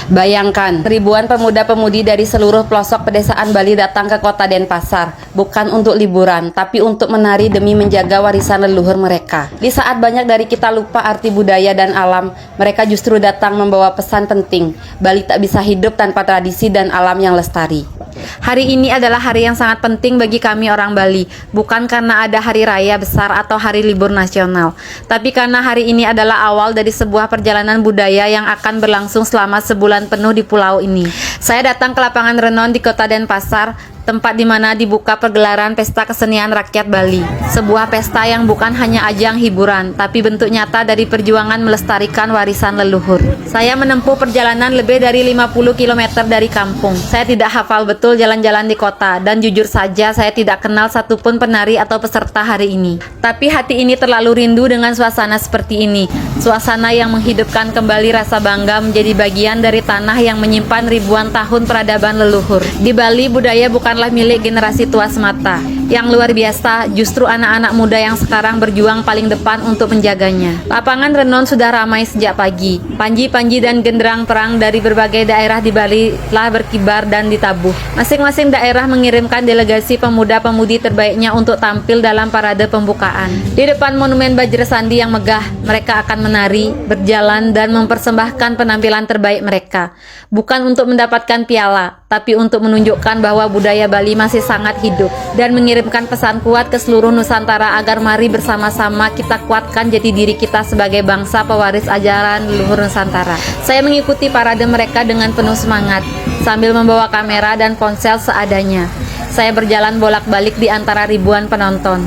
Bayangkan, ribuan pemuda-pemudi dari seluruh pelosok pedesaan Bali datang ke kota Denpasar, bukan untuk liburan, tapi untuk menari demi menjaga warisan leluhur mereka. Di saat banyak dari kita lupa arti budaya dan alam, mereka justru datang membawa pesan penting. Bali tak bisa hidup tanpa tradisi dan alam yang lestari. Hari ini adalah hari yang sangat penting bagi kami orang Bali, bukan karena ada hari raya besar atau hari libur nasional, tapi karena hari ini adalah awal dari sebuah perjalanan budaya yang akan berlangsung selama sebulan penuh di pulau ini. Saya datang ke lapangan Renon di kota Denpasar, tempat di mana dibuka pergelaran Pesta Kesenian Rakyat Bali. Sebuah pesta yang bukan hanya ajang hiburan, tapi bentuk nyata dari perjuangan melestarikan warisan leluhur. Saya menempuh perjalanan lebih dari 50 km dari kampung. Saya tidak hafal betul jalan-jalan di kota, dan jujur saja saya tidak kenal satupun penari atau peserta hari ini. Tapi hati ini terlalu rindu dengan suasana seperti ini. Suasana yang menghidupkan kembali rasa bangga menjadi bagian dari tanah yang menyimpan ribuan tahun peradaban leluhur. Di Bali, budaya bukanlah milik generasi tua semata. Yang luar biasa, justru anak-anak muda yang sekarang berjuang paling depan untuk menjaganya. Lapangan Renon sudah ramai sejak pagi. Panji-panji dan genderang perang dari berbagai daerah di Bali telah berkibar dan ditabuh. Masing-masing daerah mengirimkan delegasi pemuda-pemudi terbaiknya untuk tampil dalam parade pembukaan. Di depan monumen Bajrasandi yang megah, mereka akan menari, berjalan, dan mempersembahkan penampilan terbaik mereka. Bukan untuk mendapatkan piala, tapi untuk menunjukkan bahwa budaya Bali masih sangat hidup dan mengirimkan pesan kuat ke seluruh Nusantara agar mari bersama-sama kita kuatkan jati diri kita sebagai bangsa pewaris ajaran leluhur Nusantara. Saya mengikuti parade mereka dengan penuh semangat sambil membawa kamera dan ponsel seadanya. Saya berjalan bolak-balik di antara ribuan penonton.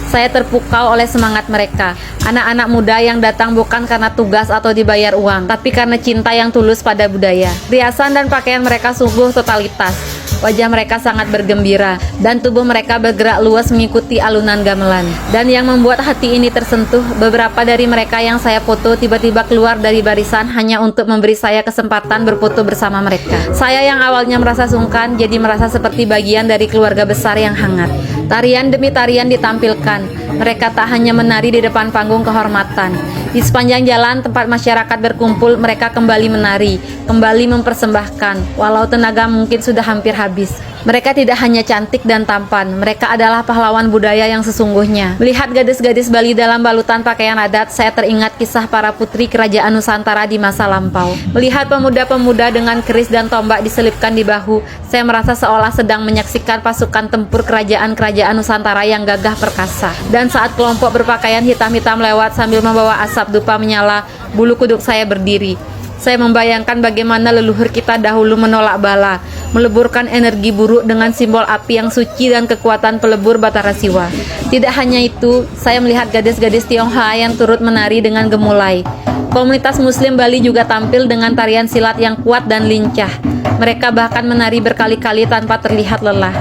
Saya terpukau oleh semangat mereka. Anak-anak muda yang datang bukan karena tugas atau dibayar uang, tapi karena cinta yang tulus pada budaya. Riasan dan pakaian mereka sungguh totalitas. Wajah mereka sangat bergembira, dan tubuh mereka bergerak luas mengikuti alunan gamelan. Dan yang membuat hati ini tersentuh, beberapa dari mereka yang saya foto tiba-tiba keluar dari barisan hanya untuk memberi saya kesempatan berfoto bersama mereka. Saya yang awalnya merasa sungkan, jadi merasa seperti bagian dari keluarga besar yang hangat. Tarian demi tarian ditampilkan. Mereka tak hanya menari di depan panggung kehormatan. Di sepanjang jalan tempat masyarakat berkumpul, mereka kembali menari, kembali mempersembahkan, walau tenaga mungkin sudah hampir habis. Mereka tidak hanya cantik dan tampan, mereka adalah pahlawan budaya yang sesungguhnya. Melihat gadis-gadis Bali dalam balutan pakaian adat, saya teringat kisah para putri kerajaan Nusantara di masa lampau. Melihat pemuda-pemuda dengan keris dan tombak diselipkan di bahu, saya merasa seolah sedang menyaksikan pasukan tempur kerajaan-kerajaan Nusantara yang gagah perkasa. Dan saat kelompok berpakaian hitam-hitam lewat sambil membawa asap dupa menyala, bulu kuduk saya berdiri. Saya membayangkan bagaimana leluhur kita dahulu menolak bala, meleburkan energi buruk dengan simbol api yang suci dan kekuatan pelebur Batara Siwa. Tidak hanya itu, saya melihat gadis-gadis Tionghoa yang turut menari dengan gemulai. Komunitas Muslim Bali juga tampil dengan tarian silat yang kuat dan lincah. Mereka bahkan menari berkali-kali tanpa terlihat lelah.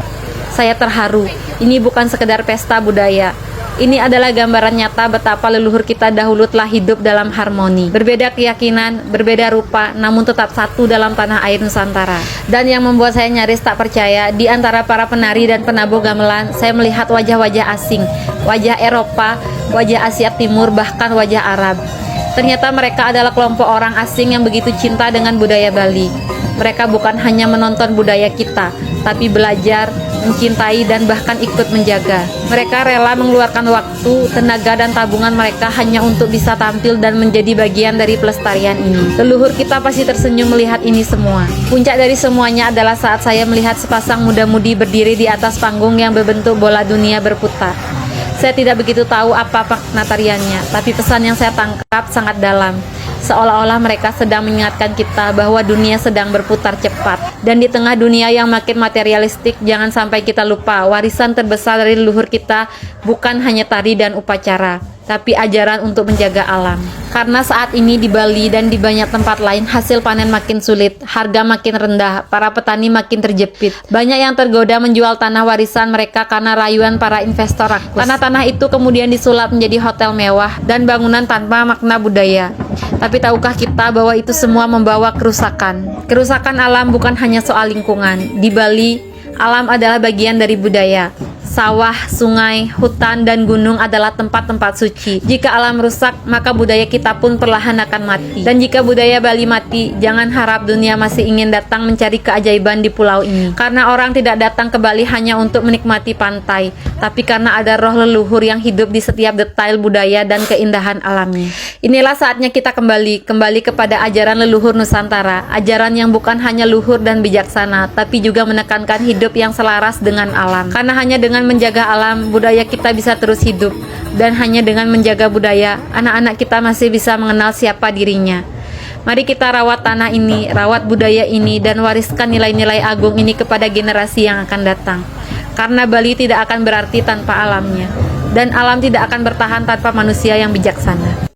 Saya terharu, ini bukan sekedar pesta budaya. Ini adalah gambaran nyata betapa leluhur kita dahulu telah hidup dalam harmoni. Berbeda keyakinan, berbeda rupa, namun tetap satu dalam tanah air Nusantara. Dan yang membuat saya nyaris tak percaya, di antara para penari dan penabuh gamelan, saya melihat wajah-wajah asing, wajah Eropa, wajah Asia Timur, bahkan wajah Arab. Ternyata mereka adalah kelompok orang asing yang begitu cinta dengan budaya Bali. Mereka bukan hanya menonton budaya kita, tapi belajar, mencintai, dan bahkan ikut menjaga. Mereka rela mengeluarkan waktu, tenaga, dan tabungan mereka hanya untuk bisa tampil dan menjadi bagian dari pelestarian ini. Leluhur kita pasti tersenyum melihat ini semua. Puncak dari semuanya adalah saat saya melihat sepasang muda-mudi berdiri di atas panggung yang berbentuk bola dunia berputar. Saya tidak begitu tahu apa makna tariannya, tapi pesan yang saya tangkap sangat dalam. Seolah-olah mereka sedang mengingatkan kita bahwa dunia sedang berputar cepat. Dan di tengah dunia yang makin materialistik, jangan sampai kita lupa warisan terbesar dari leluhur kita bukan hanya tari dan upacara, tapi ajaran untuk menjaga alam. Karena saat ini di Bali dan di banyak tempat lain hasil panen makin sulit, harga makin rendah, para petani makin terjepit. Banyak yang tergoda menjual tanah warisan mereka karena rayuan para investor rakus. Tanah-tanah itu kemudian disulap menjadi hotel mewah dan bangunan tanpa makna budaya. Tapi tahukah kita bahwa itu semua membawa kerusakan? Kerusakan alam bukan hanya soal lingkungan. Di Bali, alam adalah bagian dari budaya. sawah, sungai, hutan, dan gunung adalah tempat-tempat suci. Jika alam rusak, maka budaya kita pun perlahan akan mati. Dan jika budaya Bali mati, jangan harap dunia masih ingin datang mencari keajaiban di pulau ini. Karena orang tidak datang ke Bali hanya untuk menikmati pantai, tapi karena ada roh leluhur yang hidup di setiap detail budaya dan keindahan alamnya. Inilah saatnya kita kembali kepada ajaran leluhur Nusantara, ajaran yang bukan hanya luhur dan bijaksana, tapi juga menekankan hidup yang selaras dengan alam. Karena hanya dengan menjaga alam, budaya kita bisa terus hidup. Dan hanya dengan menjaga budaya, anak-anak kita masih bisa mengenal siapa dirinya. Mari kita rawat tanah ini, rawat budaya ini, dan wariskan nilai-nilai agung ini kepada generasi yang akan datang. Karena Bali tidak akan berarti tanpa alamnya, dan alam tidak akan bertahan tanpa manusia yang bijaksana.